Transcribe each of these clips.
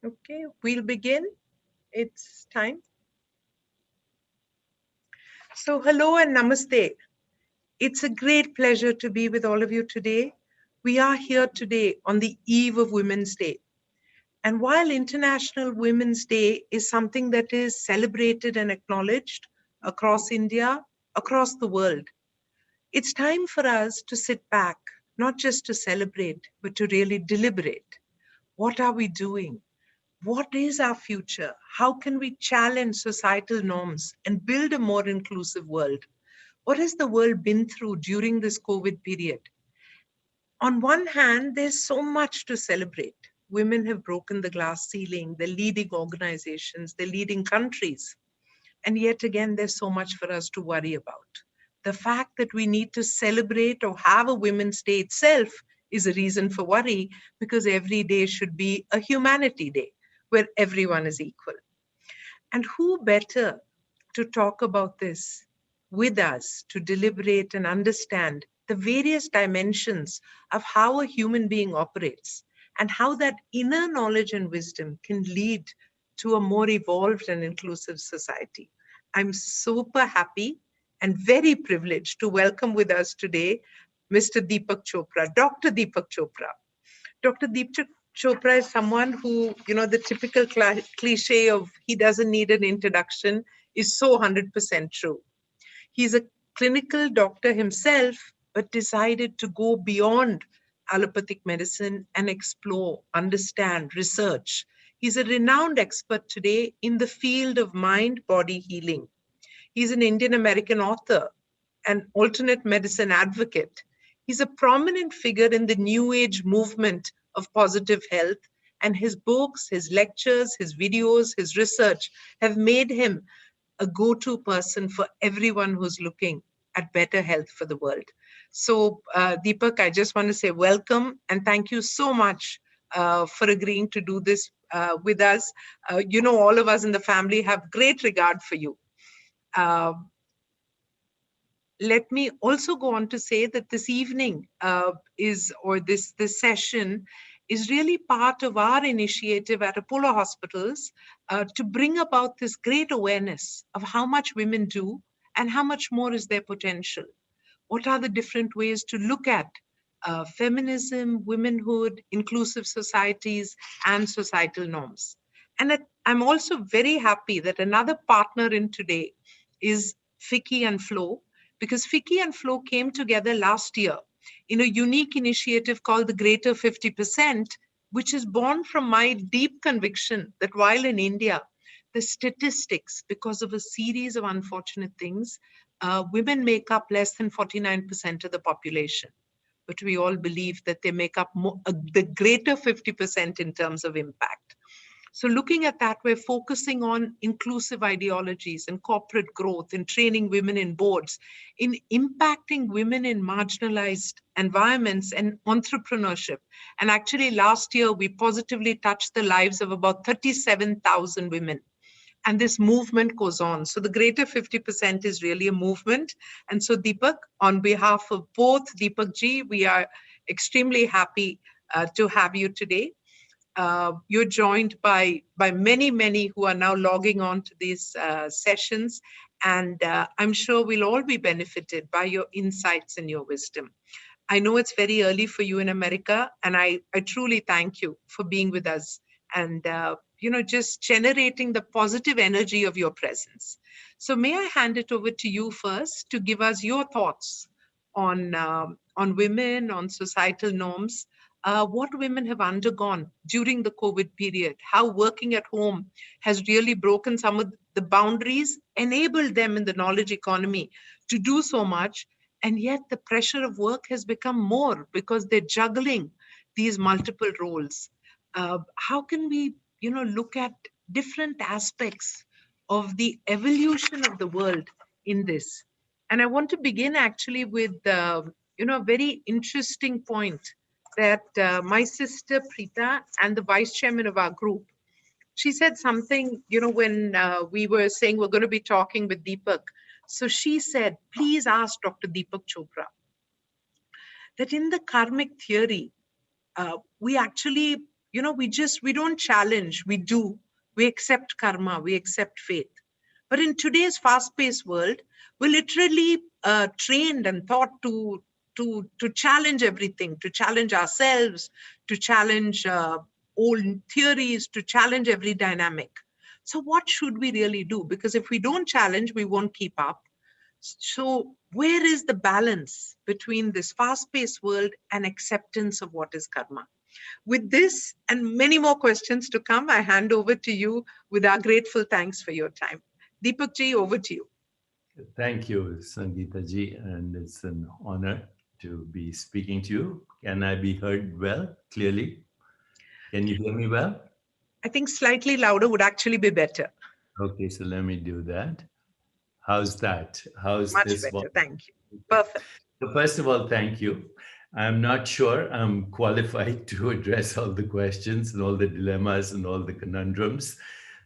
Okay, we'll begin. It's time. So hello and namaste. It's a great pleasure to be with all of you today. We are here today on the eve of Women's Day. And while International Women's Day is something that is celebrated and acknowledged across India, across the world, it's time for us to sit back, not just to celebrate, but to really deliberate. What are we doing? What is our future? How can we challenge societal norms and build a more inclusive world? What has the world been through during this COVID period? On one hand, there's so much to celebrate. Women have broken the glass ceiling, they're leading organizations, they're leading countries. And yet again, there's so much for us to worry about. The fact that we need to celebrate or have a Women's Day itself is a reason for worry, because every day should be a humanity day where everyone is equal. And who better to talk about this with us, to deliberate and understand the various dimensions of how a human being operates and how that inner knowledge and wisdom can lead to a more evolved and inclusive society. I'm super happy and very privileged to welcome with us today Mr. Deepak Chopra, Dr. Deepak Chopra. Dr. Deepak Chopra is someone who, the typical cliche of he doesn't need an introduction is so 100% true. He's a clinical doctor himself, but decided to go beyond allopathic medicine and explore, understand, research. He's a renowned expert today in the field of mind-body healing. He's an Indian American author, an alternate medicine advocate. He's a prominent figure in the New Age movement of positive health, and his books, his lectures, his videos, his research have made him a go-to person for everyone who's looking at better health for the world. So, Deepak, I just want to say welcome and thank you so much for agreeing to do this with us. All of us in the family have great regard for you. Let me also go on to say that this evening this session is really part of our initiative at Apollo Hospitals to bring about this great awareness of how much women do and how much more is their potential. What are the different ways to look at feminism, womanhood, inclusive societies, and societal norms? And I'm also very happy that another partner in today is Vicky and Flo, because Vicky and Flo came together last year in a unique initiative called the Greater 50%, which is born from my deep conviction that while in India, the statistics, because of a series of unfortunate things, women make up less than 49% of the population. But we all believe that they make up the greater 50% in terms of impact. So looking at that, we're focusing on inclusive ideologies and corporate growth and training women in boards, in impacting women in marginalized environments and entrepreneurship. And actually last year, we positively touched the lives of about 37,000 women. And this movement goes on. So the greater 50% is really a movement. And so Deepak, on behalf of both Deepak ji, we are extremely happy to have you today. You're joined by many who are now logging on to these sessions, and I'm sure we'll all be benefited by your insights and your wisdom. I know it's very early for you in America, and I truly thank you for being with us and just generating the positive energy of your presence. So may I hand it over to you first to give us your thoughts on women, on societal norms, what women have undergone during the COVID period, how working at home has really broken some of the boundaries, enabled them in the knowledge economy to do so much, and yet the pressure of work has become more because they're juggling these multiple roles. How can we, look at different aspects of the evolution of the world in this? And I want to begin actually with, a very interesting point that my sister Preeta and the vice chairman of our group, she said something, when we were saying we're going to be talking with Deepak. So she said, please ask Dr. Deepak Chopra that in the karmic theory, we actually, we don't challenge, we do. We accept karma, we accept fate. But in today's fast-paced world, we're literally trained and taught to challenge everything, to challenge ourselves, to challenge old theories, to challenge every dynamic. So what should we really do? Because if we don't challenge, we won't keep up. So where is the balance between this fast-paced world and acceptance of what is karma? With this and many more questions to come, I hand over to you with our grateful thanks for your time. Deepak ji, over to you. Thank you, Sangita ji, and it's an honor to be speaking to you. Can I be heard well, clearly? Can you hear me well? I think slightly louder would actually be better. Okay, so let me do that. How's that? How's Much this better. one? Thank you. Perfect. So first of all, thank you. I'm not sure I'm qualified to address all the questions and all the dilemmas and all the conundrums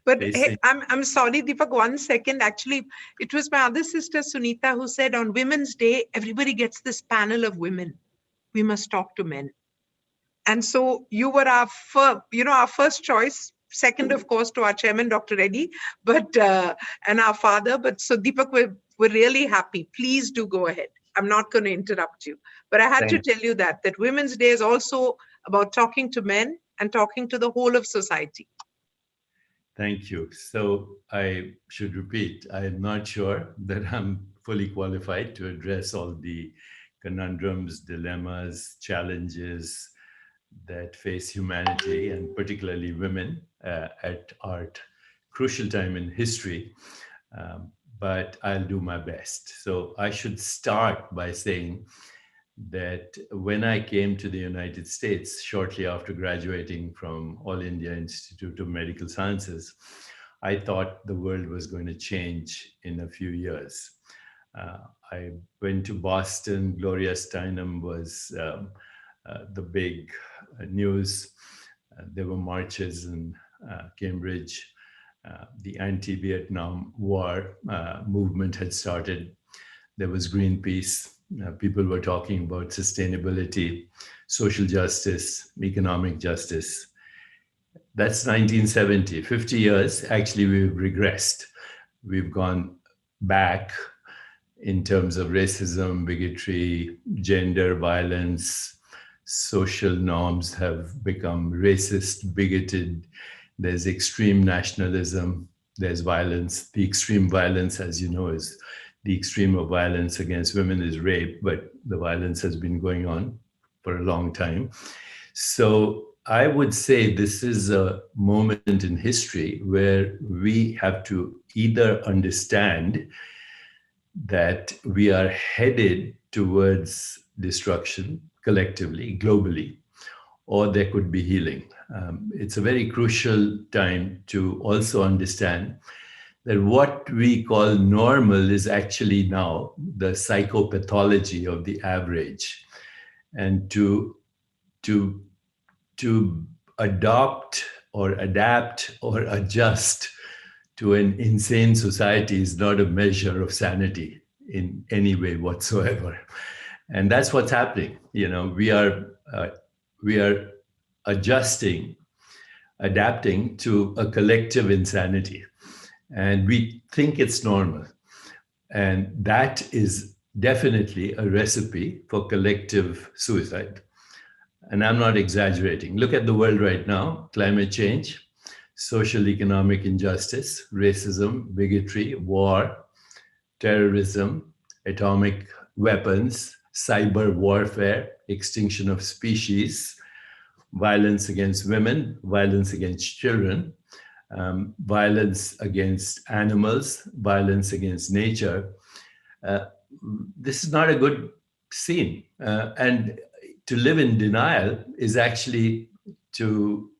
But facing. hey, I'm sorry, Deepak, 1 second. Actually, it was my other sister, Sunita, who said on Women's Day, everybody gets this panel of women. We must talk to men. And so you were our first choice. Second, of course, to our chairman, Dr. Reddy, but and our father. But so Deepak, we're really happy. Please do go ahead. I'm not going to interrupt you, but I had to tell you that Women's Day is also about talking to men and talking to the whole of society. Thank you. So I should repeat, I'm not sure that I'm fully qualified to address all the conundrums, dilemmas, challenges that face humanity and particularly women at our crucial time in history. But I'll do my best. So I should start by saying that when I came to the United States shortly after graduating from All India Institute of Medical Sciences, I thought the world was going to change in a few years. I went to Boston. Gloria Steinem was the big news. There were marches in Cambridge. The anti-Vietnam War movement had started. There was Greenpeace. People were talking about sustainability, social justice, economic justice. That's 1970, 50 years. Actually, we've regressed. We've gone back in terms of racism, bigotry, gender violence. Social norms have become racist, bigoted. There's extreme nationalism. There's violence. The extreme violence, as you know, is the extreme of violence against women is rape, but the violence has been going on for a long time. So I would say this is a moment in history where we have to either understand that we are headed towards destruction collectively, globally, or there could be healing. It's a very crucial time to also understand that what we call normal is actually now the psychopathology of the average. And to adopt or adapt or adjust to an insane society is not a measure of sanity in any way whatsoever. And that's what's happening. We are adjusting, adapting to a collective insanity. And we think it's normal. And that is definitely a recipe for collective suicide. And I'm not exaggerating. Look at the world right now: climate change, social economic injustice, racism, bigotry, war, terrorism, atomic weapons, cyber warfare, extinction of species, violence against women, violence against children, violence against animals, violence against nature. This is not a good scene. And to live in denial is actually to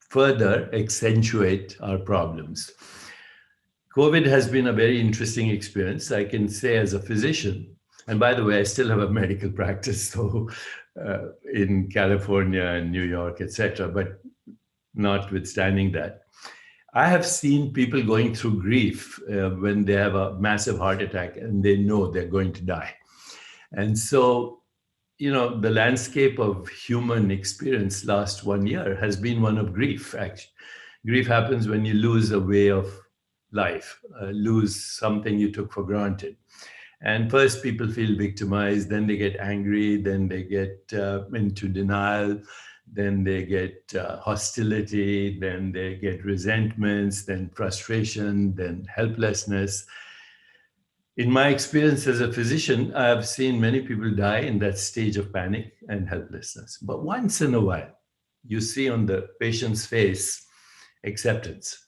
further accentuate our problems. COVID has been a very interesting experience. I can say as a physician, and by the way, I still have a medical practice, so in California and New York, etc. But notwithstanding that, I have seen people going through grief when they have a massive heart attack and they know they're going to die. And so, the landscape of human experience last 1 year has been one of grief, actually. Grief happens when you lose a way of life, lose something you took for granted. And first people feel victimized, then they get angry, then they get into denial, then they get hostility, then they get resentments, then frustration, then helplessness. In my experience as a physician, I have seen many people die in that stage of panic and helplessness. But once in a while, you see on the patient's face acceptance.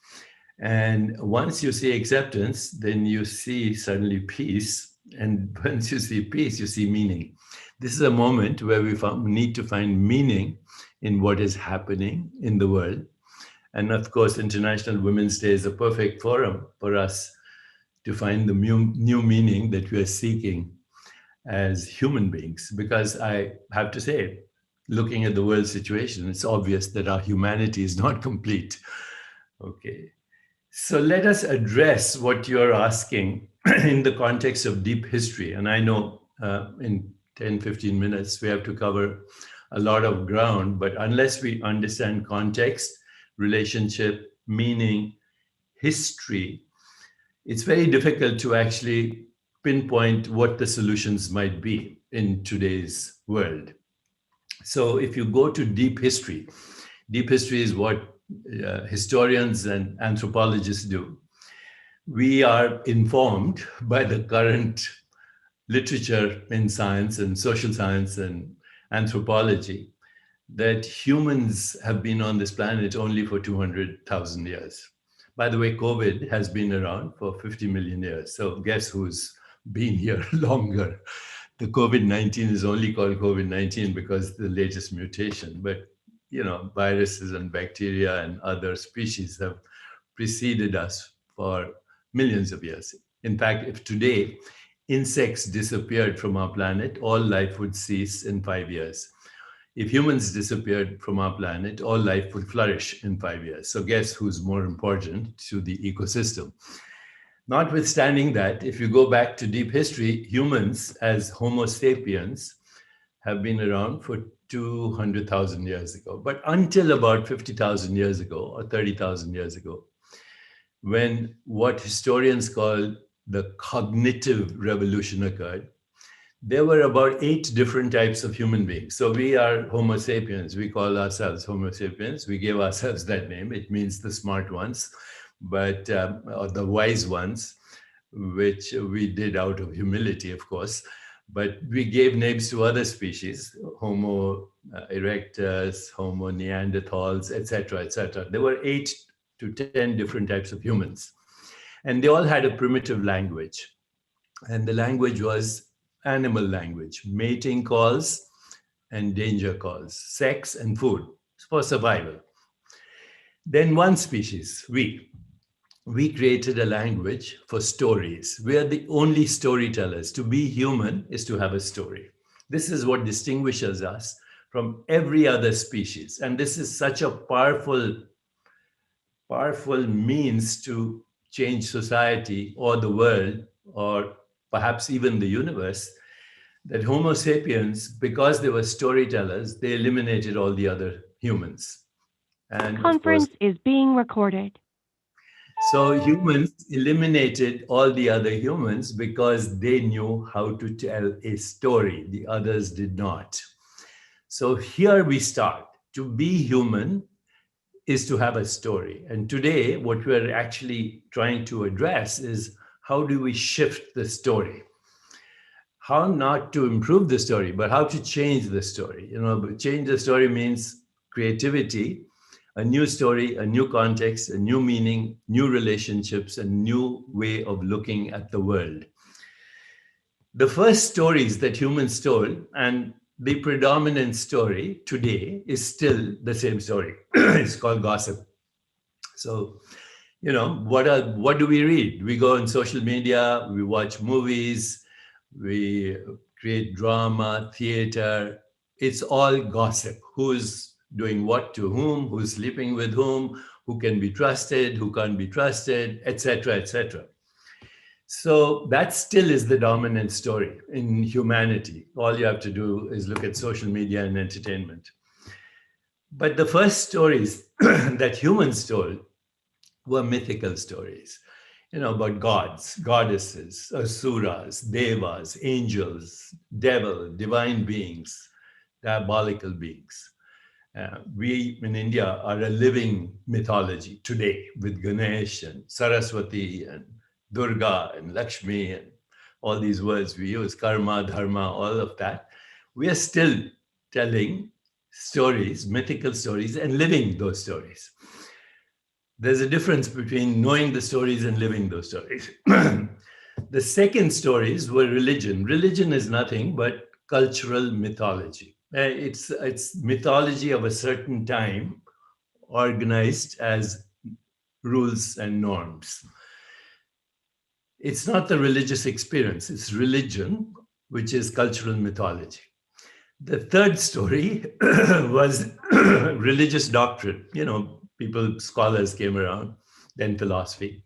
And once you see acceptance, then you see suddenly peace. And once you see peace, you see meaning. This is a moment where we need to find meaning in what is happening in the world. And of course, International Women's Day is a perfect forum for us to find the new meaning that we are seeking as human beings. Because I have to say, looking at the world situation, it's obvious that our humanity is not complete. Okay. So let us address what you're asking in the context of deep history. And I know in 10, 15 minutes, we have to cover a lot of ground, but unless we understand context, relationship, meaning, history, it's very difficult to actually pinpoint what the solutions might be in today's world. So if you go to deep history is what historians and anthropologists do. We are informed by the current literature in science and social science and anthropology that humans have been on this planet only for 200,000 years. By the way, COVID has been around for 50 million years. So guess who's been here longer? The COVID-19 is only called COVID-19 because the latest mutation. But, viruses and bacteria and other species have preceded us for millions of years. In fact, if today insects disappeared from our planet, all life would cease in 5 years. If humans disappeared from our planet, all life would flourish in 5 years. So guess who's more important to the ecosystem? Notwithstanding that, if you go back to deep history, humans as Homo sapiens have been around for 200,000 years ago. But until about 50,000 years ago or 30,000 years ago, when what historians call the cognitive revolution occurred, there were about 8 different types of human beings. So we are Homo sapiens. We call ourselves Homo sapiens. We gave ourselves that name. It means the smart ones, but or the wise ones, which we did out of humility, of course. But we gave names to other species, Homo erectus, Homo neanderthals, etc., etc. There were 8 to 10 different types of humans. And they all had a primitive language. And the language was animal language, mating calls and danger calls, sex and food for survival. Then one species, we created a language for stories. We are the only storytellers. To be human is to have a story. This is what distinguishes us from every other species. And this is such a powerful means to change society or the world or perhaps even the universe, that Homo sapiens, because they were storytellers, they eliminated all the other humans. And Conference is being recorded. So humans eliminated all the other humans because they knew how to tell a story. The others did not. So here we start. To be human is to have a story. And today, what we're actually trying to address is how do we shift the story? How not to improve the story, but how to change the story. Change the story means creativity, a new story, a new context, a new meaning, new relationships, a new way of looking at the world. The first stories that humans told, and the predominant story today is still the same story. It's called gossip. So, what do we read? We go on social media, we watch movies, we create drama, theater. It's all gossip. Who's doing what to whom, who's sleeping with whom, who can be trusted, who can't be trusted, etc., etc. So that still is the dominant story in humanity. All you have to do is look at social media and entertainment. But the first stories that humans told were mythical stories, about gods, goddesses, asuras, devas, angels, devil, divine beings, diabolical beings. We in India are a living mythology today with Ganesh and Saraswati and Durga and Lakshmi and all these words we use, karma, dharma, all of that. We are still telling stories, mythical stories, and living those stories. There's a difference between knowing the stories and living those stories. The second stories were religion. Religion is nothing but cultural mythology. It's mythology of a certain time organized as rules and norms. It's not the religious experience, it's religion, which is cultural mythology. The third story was religious doctrine. People, scholars came around, then philosophy,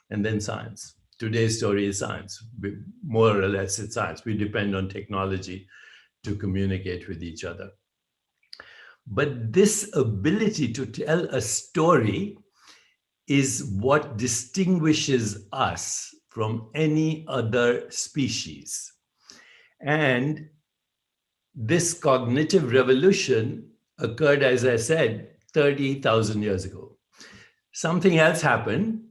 and then science. Today's story is science. More or less, it's science. We depend on technology to communicate with each other. But this ability to tell a story is what distinguishes us from any other species. And this cognitive revolution occurred, as I said, 30,000 years ago. Something else happened,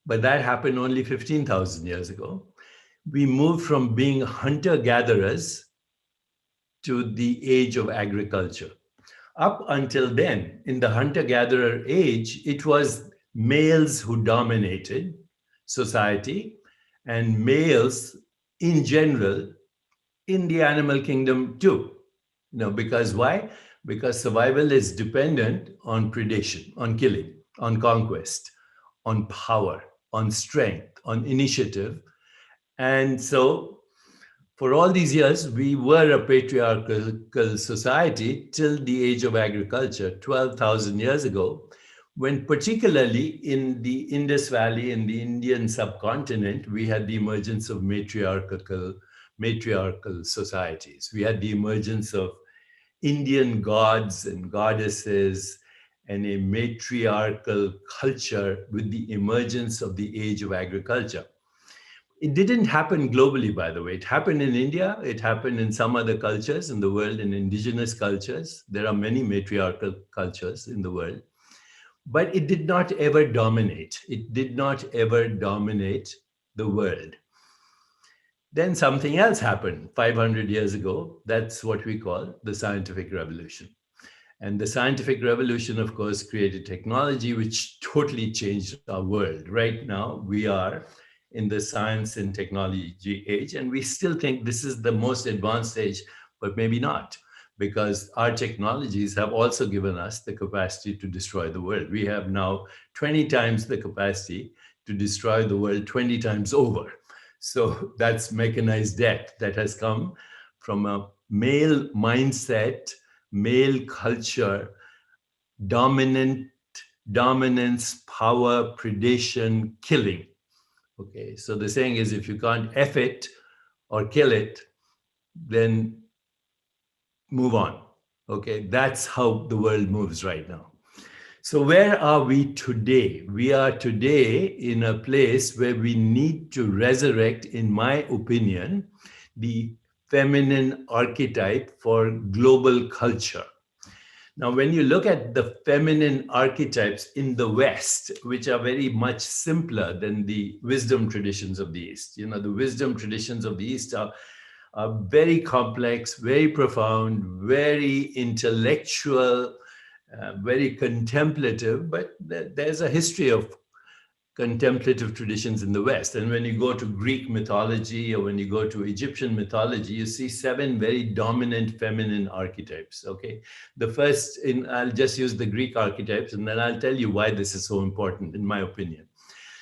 but that happened only 15,000 years ago. We moved from being hunter-gatherers to the age of agriculture. Up until then, in the hunter-gatherer age, it was males who dominated society, and males in general in the animal kingdom too. Because why? Because survival is dependent on predation, on killing, on conquest, on power, on strength, on initiative. And so for all these years, we were a patriarchal society till the age of agriculture, 12,000 years ago, when particularly in the Indus Valley, in the Indian subcontinent, we had the emergence of matriarchal societies. We had the emergence of Indian gods and goddesses and a matriarchal culture with the emergence of the age of agriculture. It didn't happen globally, by the way. It happened in India. It happened in some other cultures in the world, in indigenous cultures. There are many matriarchal cultures in the world. But it did not ever dominate. It did not ever dominate the world. Then something else happened 500 years ago. That's what we call the scientific revolution. And the scientific revolution, of course, created technology, which totally changed our world. Right now, we are in the science and technology age, and we still think this is the most advanced age, but maybe not, because our technologies have also given us the capacity to destroy the world. We have now 20 times the capacity to destroy the world 20 times over. So that's mechanized death that has come from a male mindset, male culture, dominance, power, predation, killing. Okay, so the saying is, if you can't F it or kill it, then move on. Okay, that's how the world moves right now. So where are we today? We are today in a place where we need to resurrect, in my opinion, the feminine archetype for global culture. Now, when you look at the feminine archetypes in the West, which are very much simpler than the wisdom traditions of the East, the wisdom traditions of the East are very complex, very profound, very intellectual, very contemplative, but there's a history of contemplative traditions in the West. And when you go to Greek mythology or when you go to Egyptian mythology, you see 7 very dominant feminine archetypes, okay? The first, I'll just use the Greek archetypes, and then I'll tell you why this is so important, in my opinion.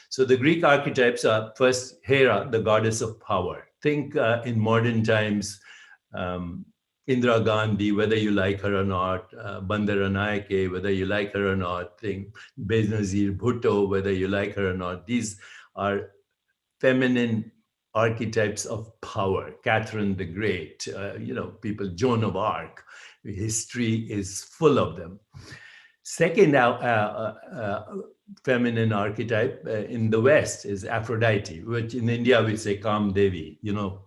So the Greek archetypes are first Hera, the goddess of power. Think in modern times, Indira Gandhi, whether you like her or not, Bandara Naike, whether you like her or not, think Benazir Bhutto, whether you like her or not. These are feminine archetypes of power. Catherine the Great, people, Joan of Arc. History is full of them. Second feminine archetype in the West is Aphrodite, which in India we say Kam Devi,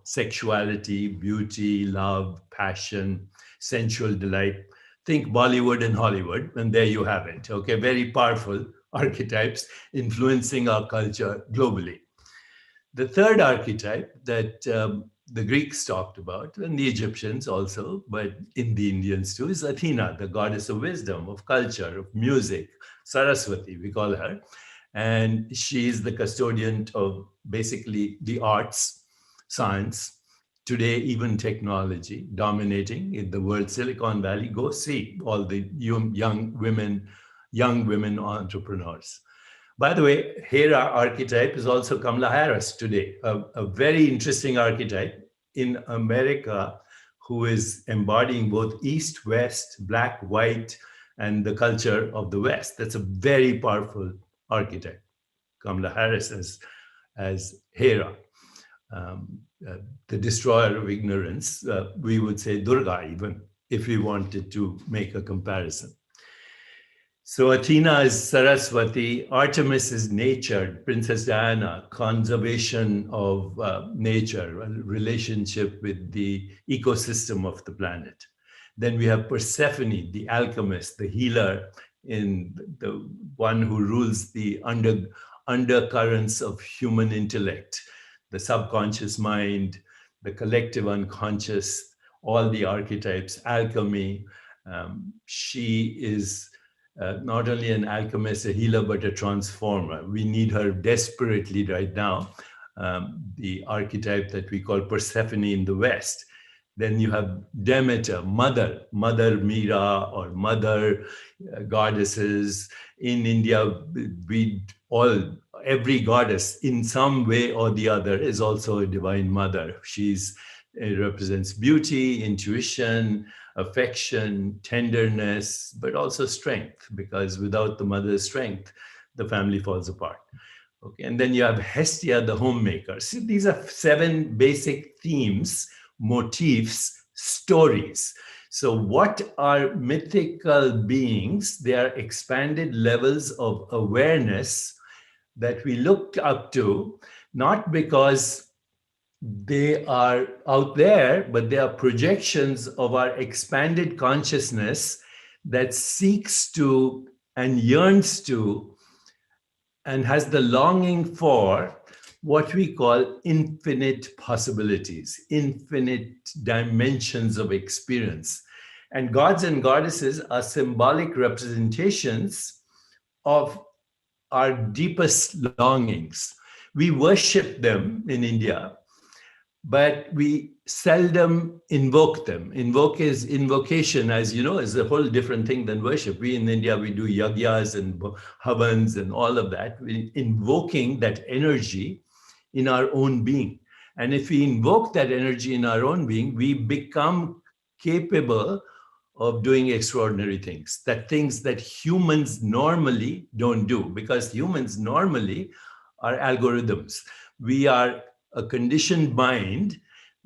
sexuality, beauty, love, passion, sensual delight. Think Bollywood and Hollywood, and there you have it. Okay, very powerful archetypes influencing our culture globally. The third archetype that the Greeks talked about, and the Egyptians also, but in the Indians too, is Athena, the goddess of wisdom, of culture, of music, Saraswati, we call her. And she is the custodian of basically the arts, science, today even technology, dominating in the world. Silicon Valley, go see all the young women entrepreneurs. By the way, Hera archetype is also Kamala Harris today, a very interesting archetype in America who is embodying both East, West, Black, White, and the culture of the West. That's a very powerful archetype. Kamala Harris as Hera, the destroyer of ignorance. We would say Durga even, if we wanted to make a comparison. So Athena is Saraswati, Artemis is nature, Princess Diana, conservation of nature, a relationship with the ecosystem of the planet. Then we have Persephone, the alchemist, the healer, in the one who rules the undercurrents of human intellect, the subconscious mind, the collective unconscious, all the archetypes, alchemy. She is not only an alchemist, a healer, but a transformer. We need her desperately right now. The archetype that we call Persephone in the West. Then you have Demeter, Mother Meera, or Mother goddesses. In India, every goddess in some way or the other is also a divine mother. It represents beauty, intuition, affection, tenderness, but also strength, because without the mother's strength, the family falls apart. Okay, and then you have Hestia, the homemaker. So these are 7 basic themes, motifs, stories. So what are mythical beings? They are expanded levels of awareness that we look up to, not because they are out there, but they are projections of our expanded consciousness that seeks to and yearns to and has the longing for what we call infinite possibilities, infinite dimensions of experience. And gods and goddesses are symbolic representations of our deepest longings. We worship them in India, but we seldom invoke them. Invocation, as you know, is a whole different thing than worship. We in India, we do yagyas and havans and all of that. We're invoking that energy in our own being. And if we invoke that energy in our own being, we become capable of doing extraordinary things that humans normally don't do, because humans normally are algorithms. We are a conditioned mind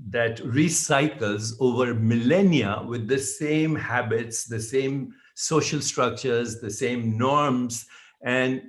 that recycles over millennia with the same habits, the same social structures, the same norms, and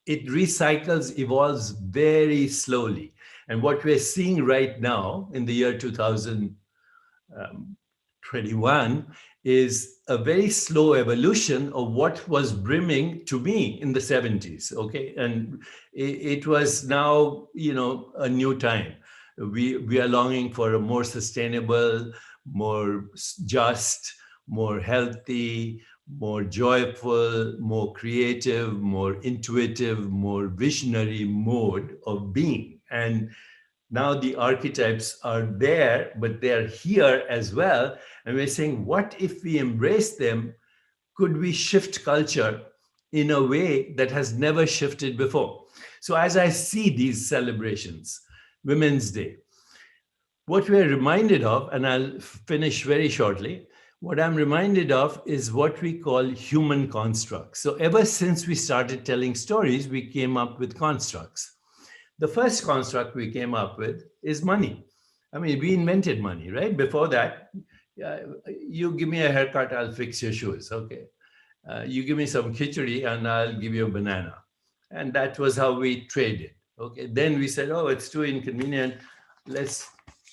it recycles, evolves very slowly. And what we're seeing right now in the year 2021 is a very slow evolution of what was brimming to me in the 70s, okay? And it was now, a new time. We are longing for a more sustainable, more just, more healthy, more joyful, more creative, more intuitive, more visionary mode of being. And now the archetypes are there, but they're here as well. And we're saying, what if we embrace them? Could we shift culture in a way that has never shifted before? So as I see these celebrations, Women's Day, what we're reminded of, and I'll finish very shortly, what I'm reminded of is what we call human constructs. So ever since we started telling stories, we came up with constructs. The first construct we came up with is money. I mean, we invented money, right? Before that, you give me a haircut, I'll fix your shoes. Okay. You give me some khichdi and I'll give you a banana. And that was how we traded. Okay. Then we said, oh, it's too inconvenient.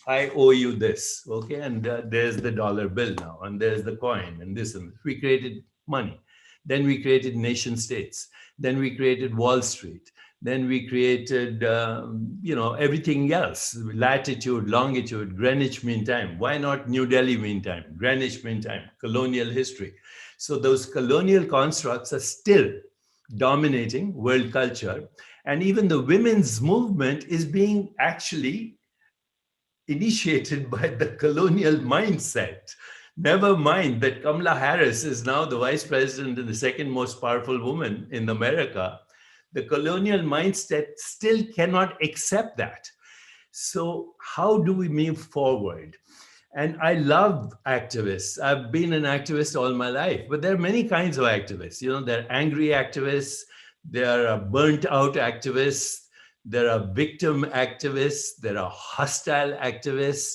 I owe you this. Okay. And there's the dollar bill now, and there's the coin and this. And we created money. Then we created nation states. Then we created Wall Street. Then we created, everything else, latitude, longitude, Greenwich Mean Time. Why not New Delhi Mean Time, Greenwich Mean Time, colonial history? So those colonial constructs are still dominating world culture. And even the women's movement is being actually initiated by the colonial mindset. Never mind that Kamala Harris is now the vice president and the second most powerful woman in America. The colonial mindset still cannot accept that. So how do we move forward? And I love activists. I've been an activist all my life, but there are many kinds of activists. There are angry activists, there are burnt out activists, there are victim activists, there are hostile activists.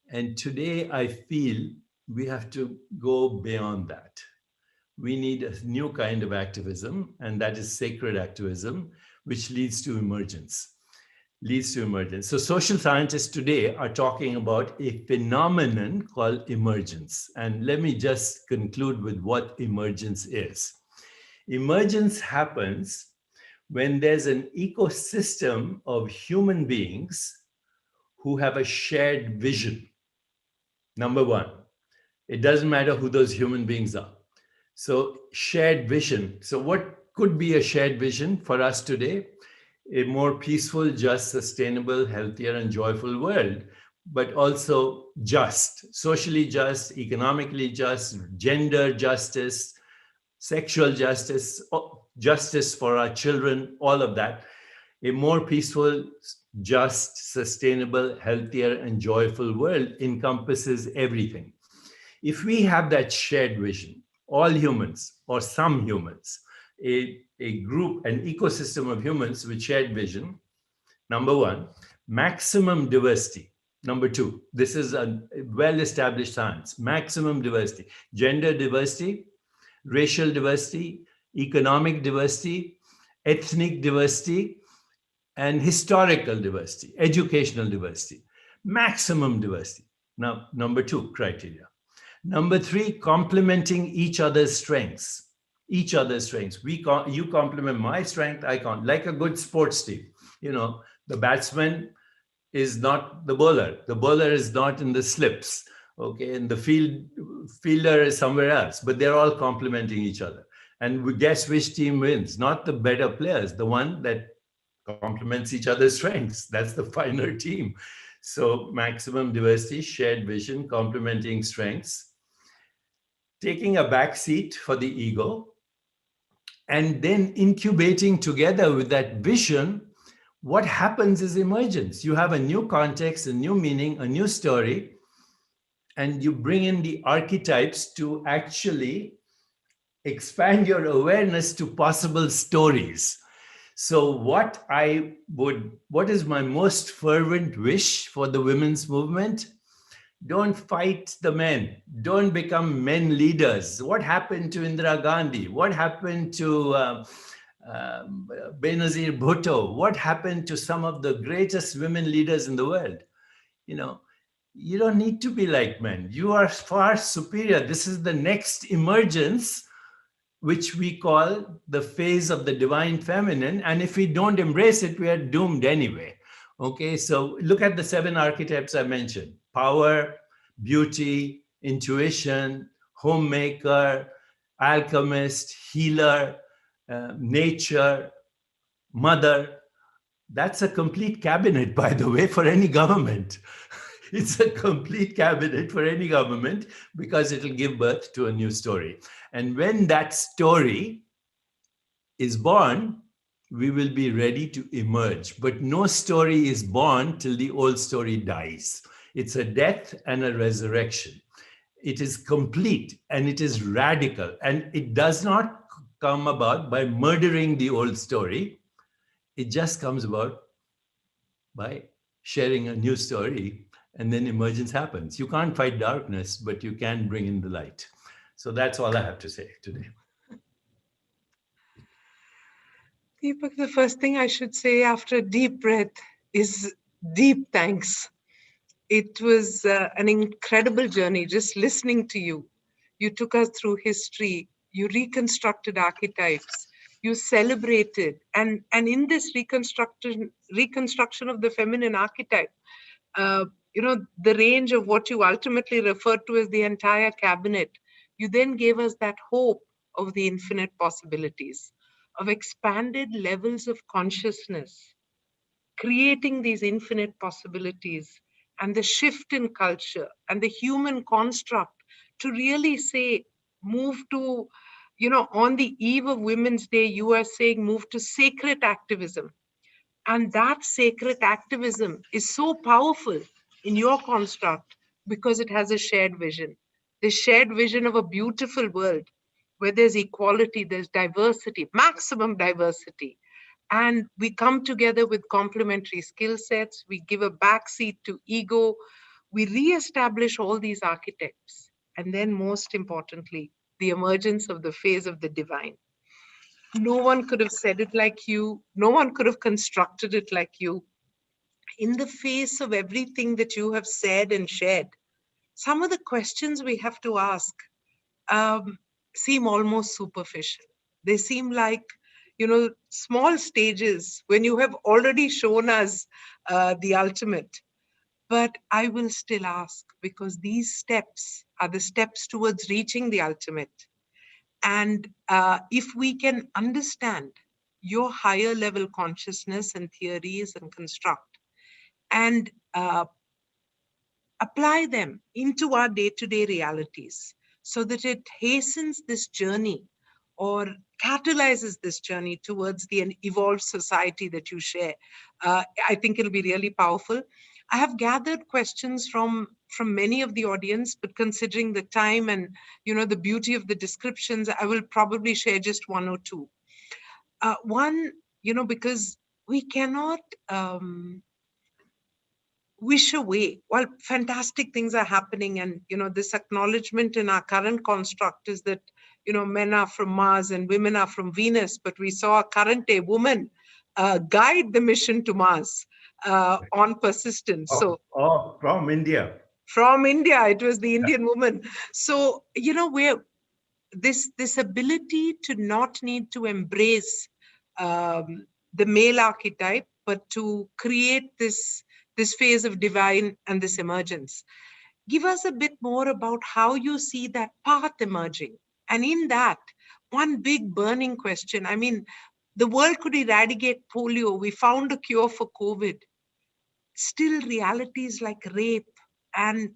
And today I feel we have to go beyond that. We need a new kind of activism, and that is sacred activism, which leads to emergence. So social scientists today are talking about a phenomenon called emergence. And let me just conclude with what emergence is. Emergence happens when there's an ecosystem of human beings who have a shared vision. Number one, it doesn't matter who those human beings are. So shared vision. So what could be a shared vision for us today? A more peaceful, just, sustainable, healthier, and joyful world, but also just, socially just, economically just, gender justice, sexual justice, justice for our children, all of that. A more peaceful, just, sustainable, healthier, and joyful world encompasses everything. If we have that shared vision, all humans or some humans, a group, an ecosystem of humans with shared vision, number one, maximum diversity. Number two, this is a well-established science, maximum diversity, gender diversity, racial diversity, economic diversity, ethnic diversity, and historical diversity, educational diversity, maximum diversity. Now, number two criteria. Number three, complementing each other's strengths. You complement my strength, I can't. Like a good sports team. The batsman is not the bowler. The bowler is not in the slips. Okay, and the fielder is somewhere else, but they're all complementing each other. And we guess which team wins, not the better players, the one that complements each other's strengths. That's the finer team. So maximum diversity, shared vision, complementing strengths, taking a back seat for the ego, and then incubating together with that vision. What happens is emergence. You have a new context, a new meaning, a new story, and you bring in the archetypes to actually expand your awareness to possible stories. So what is my most fervent wish for the women's movement? Don't fight the men. Don't become men leaders. What happened to Indira Gandhi? What happened to Benazir Bhutto? What happened to some of the greatest women leaders in the world? You don't need to be like men. You are far superior. This is the next emergence, which we call the phase of the divine feminine. And if we don't embrace it, we are doomed anyway. Okay, so look at the 7 archetypes I mentioned: power, beauty, intuition, homemaker, alchemist, healer, nature, mother. That's a complete cabinet, by the way, for any government. It's a complete cabinet for any government because it will give birth to a new story. And when that story is born, we will be ready to emerge. But no story is born till the old story dies. It's a death and a resurrection. It is complete and it is radical. And it does not come about by murdering the old story. It just comes about by sharing a new story, and then emergence happens. You can't fight darkness, but you can bring in the light. So that's all I have to say today. Deepak, the first thing I should say after a deep breath is deep thanks. It was an incredible journey just listening to you. You took us through history, you reconstructed archetypes, you celebrated, and in this reconstruction of the feminine archetype, uh, the range of what you ultimately referred to as the entire cabinet, you then gave us that hope of the infinite possibilities, of expanded levels of consciousness, creating these infinite possibilities, and the shift in culture and the human construct to really say, move to, on the eve of Women's Day, you are saying move to sacred activism. And that sacred activism is so powerful in your construct because it has a shared vision, the shared vision of a beautiful world where there's equality, there's diversity, maximum diversity. And we come together with complementary skill sets, we give a backseat to ego, we reestablish all these archetypes. And then, most importantly, the emergence of the phase of the divine. No one could have said it like you. No one could have constructed it like you. In the face of everything that you have said and shared, some of the questions we have to ask seem almost superficial. They seem like, small stages when you have already shown us the ultimate. But I will still ask because these steps are the steps towards reaching the ultimate. And if we can understand your higher level consciousness and theories and construct and apply them into our day-to-day realities so that it hastens this journey or catalyzes this journey towards the evolved society that you share, I think it'll be really powerful. I have gathered questions from many of the audience, but considering the time and the beauty of the descriptions, I will probably share just one or two. One, because we cannot wish away while fantastic things are happening, and this acknowledgement in our current construct is that men are from Mars and women are from Venus, but we saw a current day woman guide the mission to Mars on Persistence. From India. From India, it was the Indian woman. So where this ability to not need to embrace the male archetype, but to create this phase of divine and this emergence. Give us a bit more about how you see that path emerging. And in that, one big burning question. I mean, the world could eradicate polio. We found a cure for COVID. Still, realities like rape and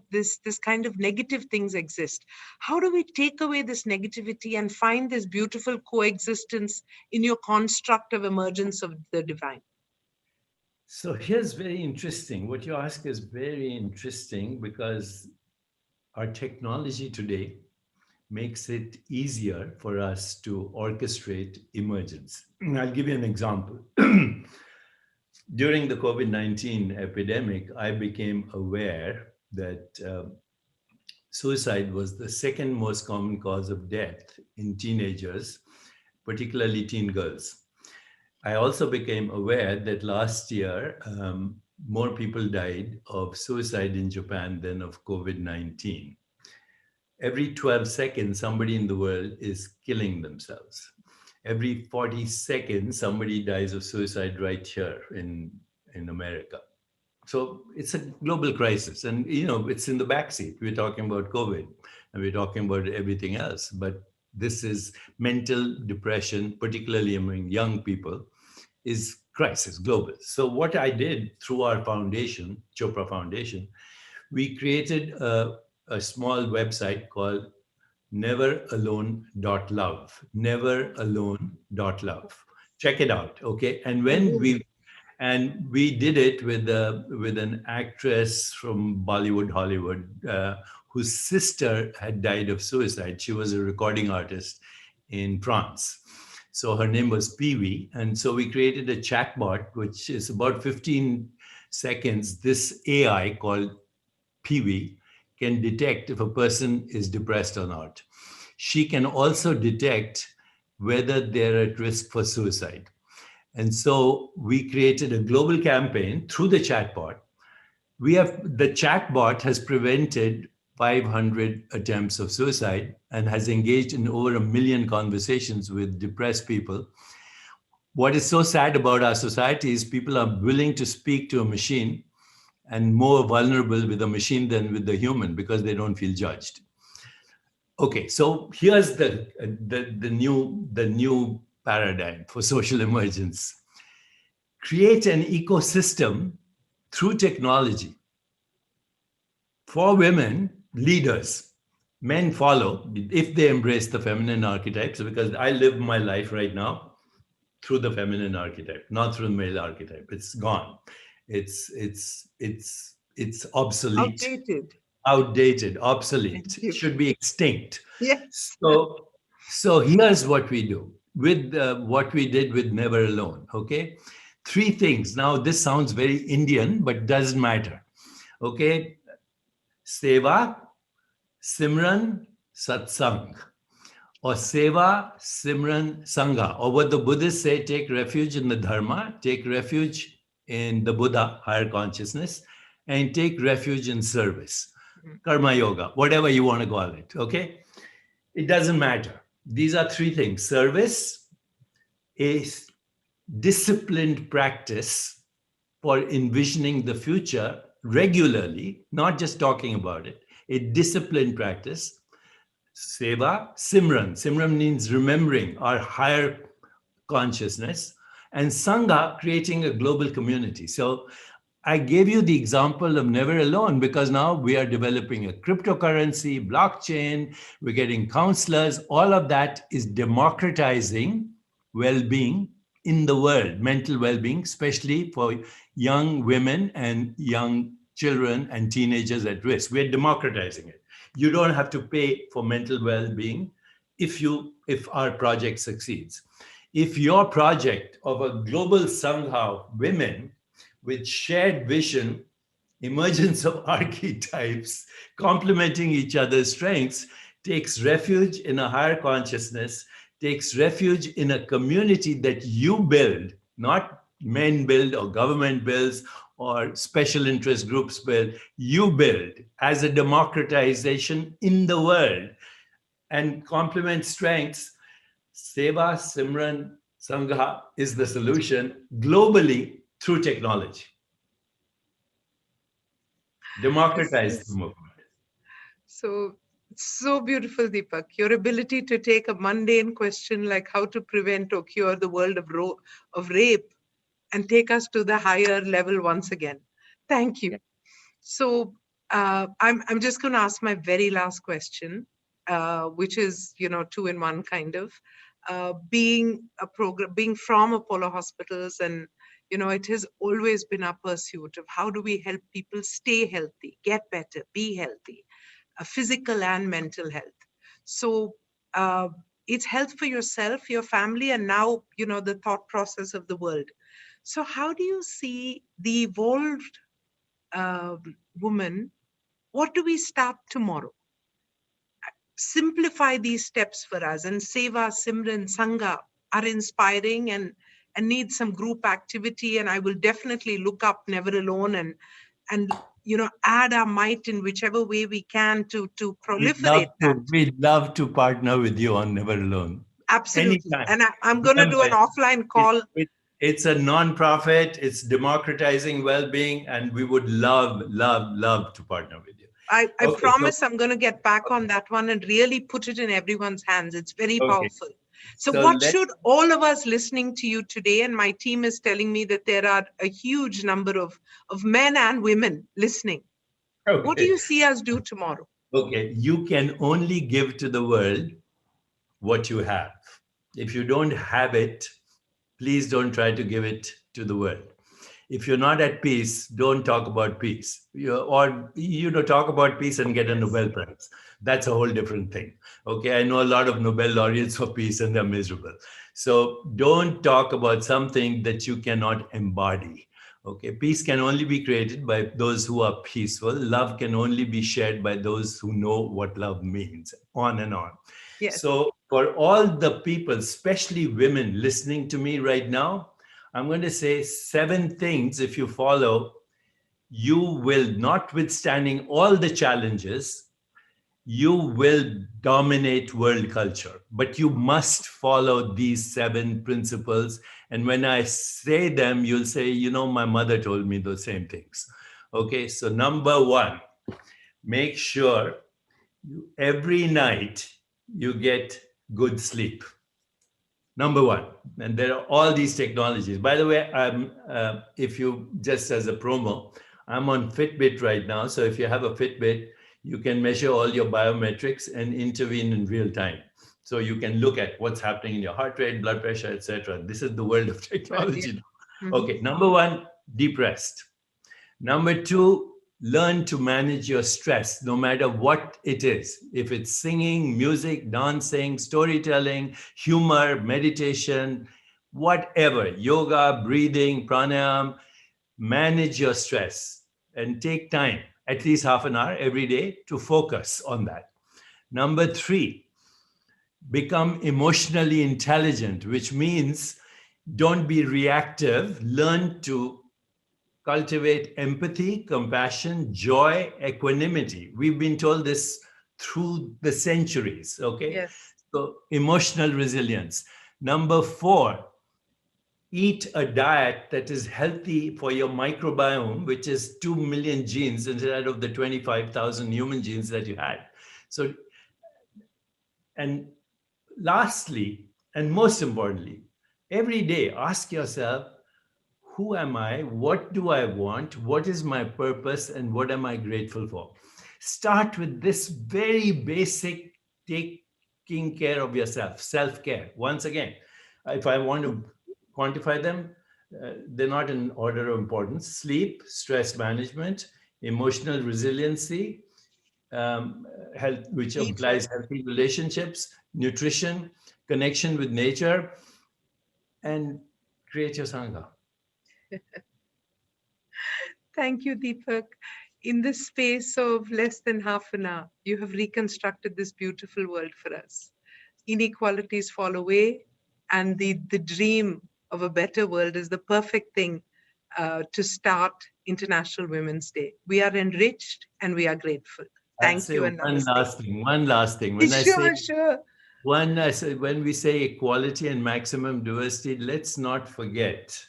this kind of negative things exist. How do we take away this negativity and find this beautiful coexistence in your construct of emergence of the divine? So here's very interesting. What you ask is very interesting because our technology today makes it easier for us to orchestrate emergence. I'll give you an example. During the COVID-19 epidemic, I became aware that suicide was the second most common cause of death in teenagers, particularly teen girls. I also became aware that last year, more people died of suicide in Japan than of COVID-19. Every 12 seconds, somebody in the world is killing themselves. Every 40 seconds, somebody dies of suicide right here in America. So it's a global crisis. And, it's in the backseat. We're talking about COVID and we're talking about everything else. But this is mental depression, particularly among young people, is crisis global. So what I did through our foundation, Chopra Foundation, we created a small website called neveralone.love, neveralone.love. Check it out, okay? And when we did it with an actress from Bollywood, Hollywood, whose sister had died of suicide. She was a recording artist in France. So her name was Peewee. And so we created a chatbot, which is about 15 seconds. This AI called Peewee can detect if a person is depressed or not. She can also detect whether they're at risk for suicide. And so we created a global campaign through the chatbot. The chatbot has prevented 500 attempts of suicide and has engaged in over 1 million conversations with depressed people. What is so sad about our society is people are willing to speak to a machine and more vulnerable with a machine than with the human because they don't feel judged. Okay, so here's the new paradigm for social emergence. Create an ecosystem through technology for women leaders. Men follow if they embrace the feminine archetypes, because I live my life right now through the feminine archetype, not through the male archetype. It's gone. It's obsolete. Outdated, obsolete. It should be extinct. Yes. So here's what we do with what we did with Never Alone. Okay, 3 things. Now this sounds very Indian, but doesn't matter. Okay, Seva, Simran, Satsang, or Seva, Simran, Sangha, or what the Buddhists say: take refuge in the Dharma, take refuge in the Buddha, higher consciousness, and take refuge in service. Karma yoga, whatever you want to call it, okay? It doesn't matter. These are 3 things. Service is disciplined practice for envisioning the future regularly, not just talking about it. A disciplined practice. Seva, Simran. Simran means remembering our higher consciousness. And Sangha, creating a global community. So I gave you the example of Never Alone because now we are developing a cryptocurrency, blockchain, we're getting counselors. All of that is democratizing well-being in the world, mental well-being, especially for young women and young children and teenagers at risk. We're democratizing it. You don't have to pay for mental well-being if our project succeeds. If your project of a global Sangha of women with shared vision, emergence of archetypes, complementing each other's strengths, takes refuge in a higher consciousness, takes refuge in a community that you build, not men build or government builds or special interest groups build, you build as a democratization in the world and complement strengths. Seva, Simran, Sangha is the solution globally through technology. Democratize the movement. So beautiful, Deepak. Your ability to take a mundane question like how to prevent or cure the world of rape and take us to the higher level once again. Thank you. So I'm just going to ask my very last question, which is 2-in-1 kind of. Being from Apollo Hospitals, and it has always been our pursuit of how do we help people stay healthy, get better, be healthy, physical and mental health. So it's health for yourself, your family, and now the thought process of the world. So how do you see the evolved woman? What do we start tomorrow? Simplify these steps for us, and Seva, Simran, Sangha are inspiring and need some group activity. And I will definitely look up Never Alone and add our might in whichever way we can to proliferate that. We'd love to partner with you on Never Alone. Absolutely. Anytime. And I'm going to do an offline call. It's a non-profit, it's democratizing well-being, and we would love to partner with you. I promise I'm going to get back on that one and really put it in everyone's hands. It's very powerful. So what should all of us listening to you today, and my team is telling me that there are a huge number of men and women listening. Okay. What do you see us do tomorrow? Okay, you can only give to the world what you have. If you don't have it, please don't try to give it to the world. If you're not at peace, don't talk about peace. Talk about peace and get a Nobel Prize. That's a whole different thing. Okay, I know a lot of Nobel laureates for peace and they're miserable. So don't talk about something that you cannot embody. Okay, peace can only be created by those who are peaceful. Love can only be shared by those who know what love means, on and on. Yes. So for all the people, especially women listening to me right now, I'm going to say 7 things. If you follow, you will, notwithstanding all the challenges, you will dominate world culture. But you must follow these 7 principles. And when I say them, you'll say, you know, my mother told me those same things. Okay, so number 1, make sure every night you get good sleep. Number 1. And there are all these technologies. By the way, if you, just as a promo, I'm on Fitbit right now. So if you have a Fitbit, you can measure all your biometrics and intervene in real time. So you can look at what's happening in your heart rate, blood pressure, etc. This is the world of technology now. Mm-hmm. Okay, number 1, deep rest. Number 2, learn to manage your stress, no matter what it is. If it's singing, music, dancing, storytelling, humor, meditation, whatever, yoga, breathing, pranayam, manage your stress and take time, at least half an hour every day, to focus on that. Number 3, become emotionally intelligent, which means don't be reactive. Learn to cultivate empathy, compassion, joy, equanimity. We've been told this through the centuries, okay? Yes. So emotional resilience. Number 4, eat a diet that is healthy for your microbiome, which is 2 million genes instead of the 25,000 human genes that you had. So, and lastly, and most importantly, every day ask yourself, who am I? What do I want? What is my purpose? And what am I grateful for? Start with this very basic taking care of yourself, self-care. Once again, if I want to quantify them, they're not in order of importance. Sleep, stress management, emotional resiliency, health, which implies healthy relationships, nutrition, connection with nature, and create your Sangha. Thank you, Deepak. In this space of less than half an hour, you have reconstructed this beautiful world for us. Inequalities fall away, and the dream of a better world is the perfect thing to start International Women's Day. We are enriched and we are grateful. Thank you and namaste. One last thing. Sure. When we say equality and maximum diversity, let's not forget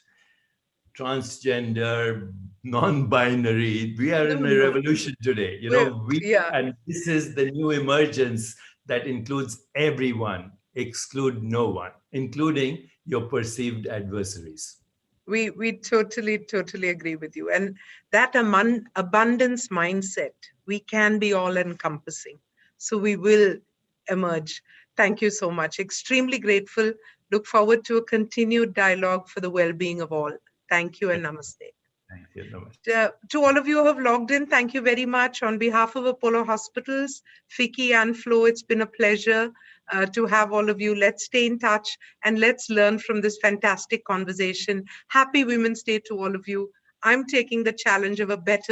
transgender, non-binary. We are in a revolution today. And this is the new emergence that includes everyone, exclude no one, including your perceived adversaries. We totally agree with you. And that abundance mindset, we can be all encompassing. So we will emerge. Thank you so much. Extremely grateful. Look forward to a continued dialogue for the well-being of all. Thank you and namaste. Thank you. Namaste. To all of you who have logged in, thank you very much. On behalf of Apollo Hospitals, Fiki and Flo, it's been a pleasure to have all of you. Let's stay in touch and let's learn from this fantastic conversation. Happy Women's Day to all of you. I'm taking the challenge of a better